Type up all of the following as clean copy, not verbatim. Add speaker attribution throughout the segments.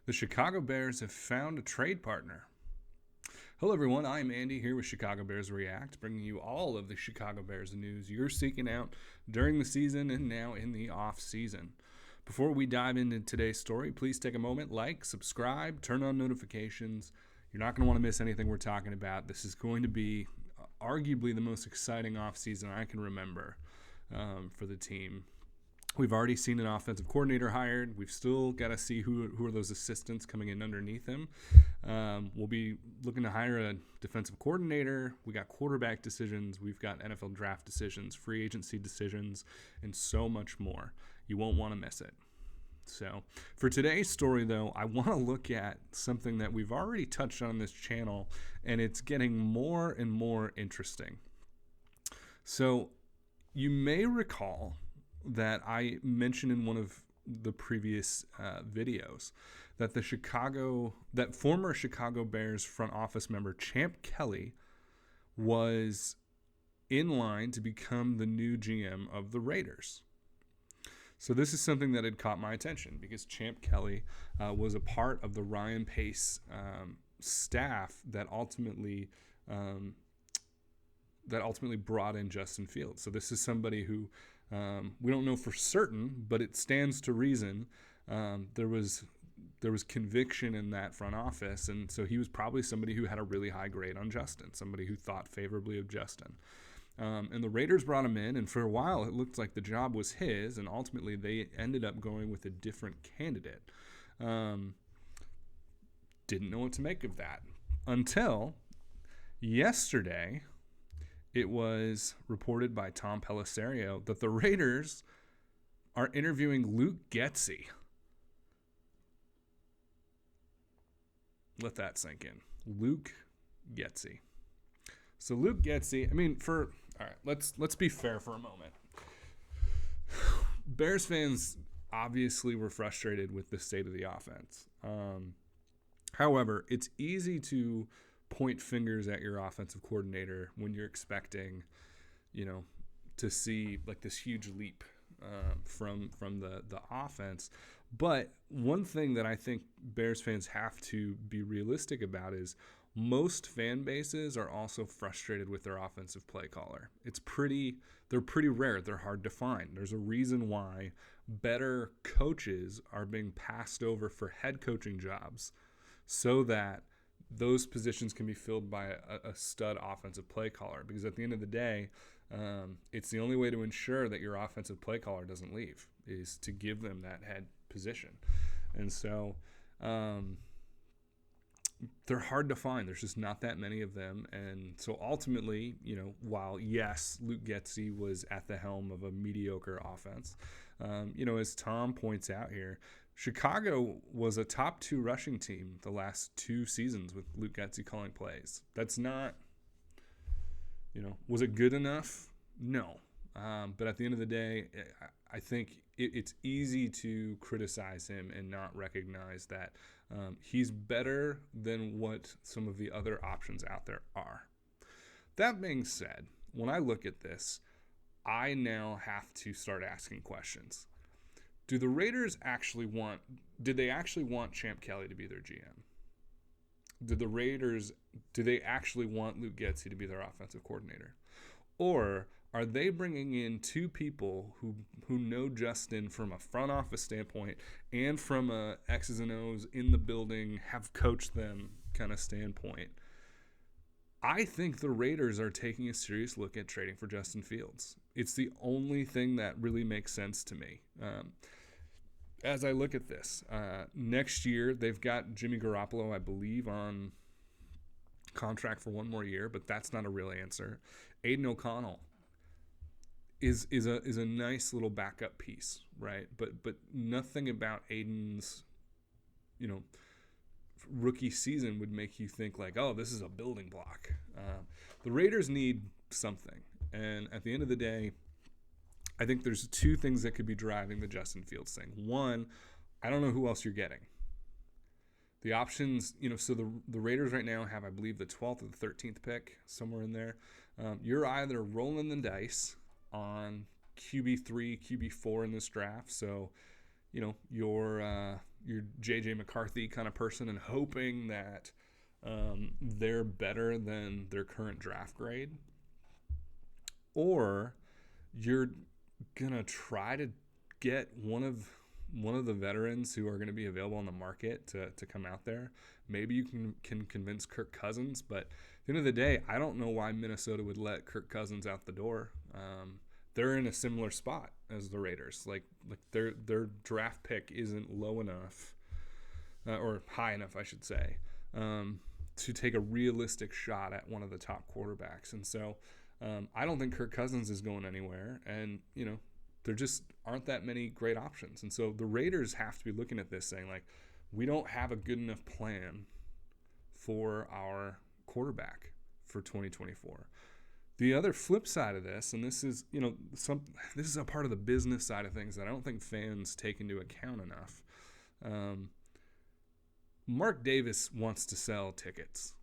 Speaker 1: The Chicago Bears have found a trade partner. Hello, everyone. I'm Andy here with Chicago Bears React, bringing you all of the Chicago Bears news you're seeking out during the season and now in the off season. Before we dive into today's story, please take a moment, like, subscribe, turn on notifications. You're not going to want to miss anything we're talking about. This is going to be arguably the most exciting off season I can remember for the team. We've already seen an offensive coordinator hired. We've still got to see who are those assistants coming in underneath him. We'll be looking to hire a defensive coordinator. We got quarterback decisions. We've got NFL draft decisions, free agency decisions, and so much more. You won't want to miss it. So for today's story, though, I want to look at something that we've already touched on this channel, and it's getting more and more interesting. So you may recall that I mentioned in one of the previous videos that former Chicago Bears front office member Champ Kelly was in line to become the new GM of the Raiders. So this is something that had caught my attention because Champ Kelly was a part of the Ryan Pace staff that ultimately brought in Justin Fields. So this is somebody who we don't know for certain, but it stands to reason there was conviction in that front office, and so he was probably somebody who had a really high grade on Justin, somebody who thought favorably of Justin. And the Raiders brought him in, and for a while it looked like the job was his, and ultimately they ended up going with a different candidate. Didn't know what to make of that until yesterday. It was reported by Tom Pelissero that the Raiders are interviewing Luke Getsy. Let that sink in. Luke Getsy. So Luke Getsy, all right, let's be fair for a moment. Bears fans obviously were frustrated with the state of the offense. However, it's easy to point fingers at your offensive coordinator when you're expecting, to see like this huge leap from the offense. But one thing that I think Bears fans have to be realistic about is most fan bases are also frustrated with their offensive play caller. They're pretty rare. They're hard to find. There's a reason why better coaches are being passed over for head coaching jobs so that those positions can be filled by a stud offensive play caller, because at the end of the day, it's the only way to ensure that your offensive play caller doesn't leave is to give them that head position. And so they're hard to find. There's just not that many of them. And so ultimately, while yes, Luke Getsy was at the helm of a mediocre offense, as Tom points out here, Chicago was a top 2 rushing team the last 2 seasons with Luke Getsy calling plays. That's not, was it good enough? No. But at the end of the day, I think it's easy to criticize him and not recognize that he's better than what some of the other options out there are. That being said, when I look at this, I now have to start asking questions. Did they actually want Champ Kelly to be their GM? Do they actually want Luke Getsy to be their offensive coordinator? Or are they bringing in 2 people who know Justin from a front office standpoint and from a X's and O's in the building, have coached them kind of standpoint? I think the Raiders are taking a serious look at trading for Justin Fields. It's the only thing that really makes sense to me. As I look at this, next year they've got Jimmy Garoppolo, I believe, on contract for 1 more year, but that's not a real answer. Aiden O'Connell is a nice little backup piece, right? But nothing about Aiden's, rookie season would make you think like, oh, this is a building block. The Raiders need something, and at the end of the day, I think there's 2 things that could be driving the Justin Fields thing. One, I don't know who else you're getting. The options, so the Raiders right now have, I believe, the 12th or the 13th pick, somewhere in there. You're either rolling the dice on QB3, QB4 in this draft. So, you're your J.J. McCarthy kind of person and hoping that they're better than their current draft grade, or you're gonna try to get one of the veterans who are going to be available on the market to come out there. Maybe you can convince Kirk Cousins, but at the end of the day, I don't know why Minnesota would let Kirk Cousins out the door. They're in a similar spot as the Raiders. Like their draft pick isn't low enough, or high enough, I should say, to take a realistic shot at one of the top quarterbacks. And so I don't think Kirk Cousins is going anywhere. And, there just aren't that many great options. And so the Raiders have to be looking at this saying, like, we don't have a good enough plan for our quarterback for 2024. The other flip side of this, and this is, this is a part of the business side of things that I don't think fans take into account enough. Mark Davis wants to sell tickets.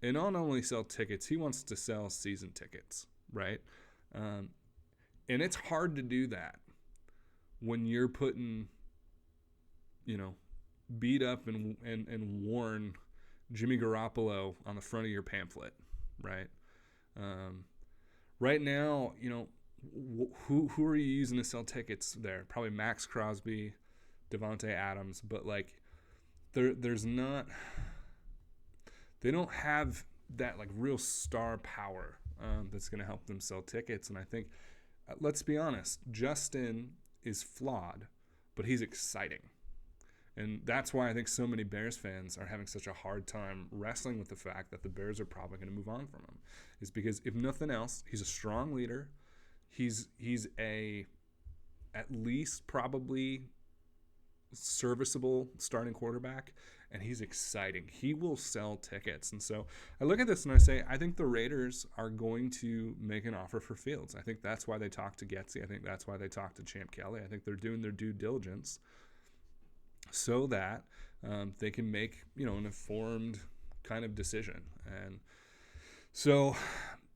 Speaker 1: And not only sell tickets, he wants to sell season tickets, right? And it's hard to do that when you're putting, beat up and worn Jimmy Garoppolo on the front of your pamphlet, right? Right now, who are you using to sell tickets there? Probably Max Crosby, Devontae Adams, but there's not. They don't have that real star power that's going to help them sell tickets. And I think, let's be honest, Justin is flawed, but he's exciting. And that's why I think so many Bears fans are having such a hard time wrestling with the fact that the Bears are probably going to move on from him. Is because if nothing else, he's a strong leader. He's at least probably serviceable starting quarterback, and he's exciting. He will sell tickets. And so I look at this and I say, I think the Raiders are going to make an offer for Fields. I think that's why they talked to Getsy. I think that's why they talked to Champ Kelly. I think they're doing their due diligence so that they can make, an informed kind of decision. And so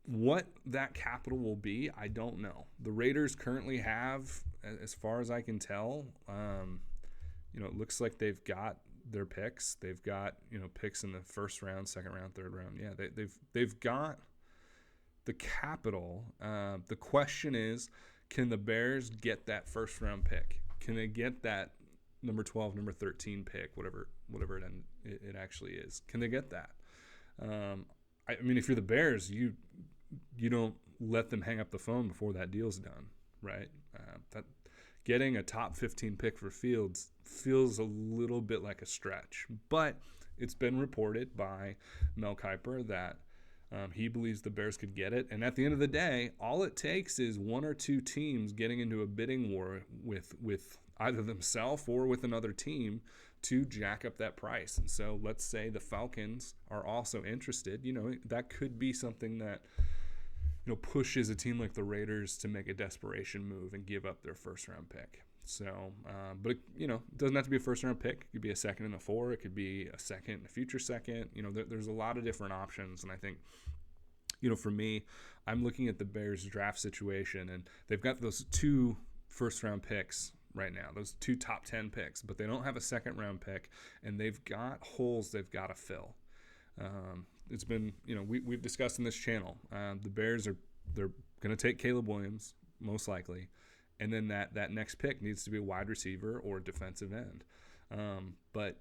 Speaker 1: what that capital will be, I don't know. The Raiders currently have, as far as I can tell, it looks like they've got their picks. They've got, picks in the first round, second round, third round. Yeah, they've got the capital. The question is, can the Bears get that first round pick? Can they get that number 12, number 13 pick, whatever it actually is? Can they get that? I mean, if you're the Bears, you don't let them hang up the phone before that deal's done, right? That getting a top 15 pick for Fields feels a little bit like a stretch, but it's been reported by Mel Kiper that he believes the Bears could get it. And at the end of the day, all it takes is one or two teams getting into a bidding war with either themselves or with another team to jack up that price. And so let's say the Falcons are also interested. That could be something that pushes a team like the Raiders to make a desperation move and give up their first round pick. So, but it doesn't have to be a first round pick. It could be a second and a 4. It could be a second, a future second. There's a lot of different options. And I think, for me, I'm looking at the Bears draft situation, and they've got those 2 first round picks right now, those 2 top 10 picks, but they don't have a second round pick, and they've got holes they've got to fill. It's been, we've discussed in this channel, the Bears they're going to take Caleb Williams, most likely. And then that next pick needs to be a wide receiver or defensive end. But,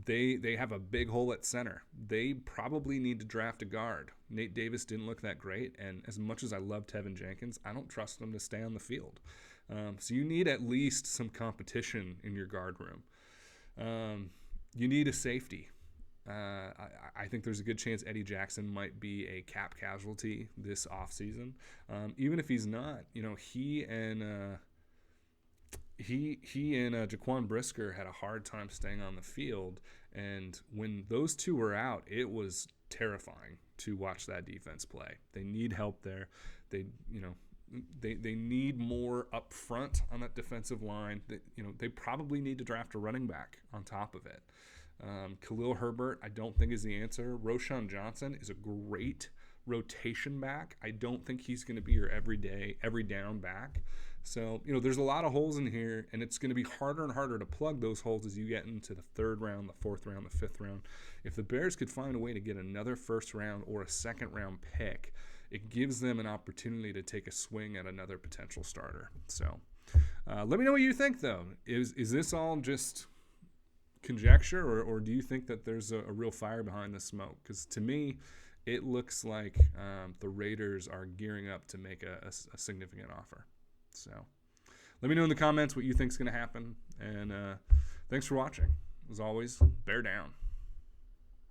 Speaker 1: they have a big hole at center. They probably need to draft a guard. Nate Davis didn't look that great. And as much as I love Tevin Jenkins, I don't trust him to stay on the field. So you need at least some competition in your guard room. You need a safety. I think there's a good chance Eddie Jackson might be a cap casualty this offseason. Even if he's not, he and Jaquan Brisker had a hard time staying on the field. And when those two were out, it was terrifying to watch that defense play. They need help there. They need more up front on that defensive line. They probably need to draft a running back on top of it. Khalil Herbert, I don't think is the answer. Roschon Johnson is a great rotation back. I don't think he's going to be your every down back. So, there's a lot of holes in here, and it's going to be harder and harder to plug those holes as you get into the third round, the fourth round, the fifth round. If the Bears could find a way to get another first round or a second round pick, it gives them an opportunity to take a swing at another potential starter. So, let me know what you think, though. Is this all just conjecture, or do you think that there's a real fire behind the smoke? Because to me, it looks like the Raiders are gearing up to make a significant offer. So let me know in the comments what you think is going to happen. And thanks for watching. As always, bear down.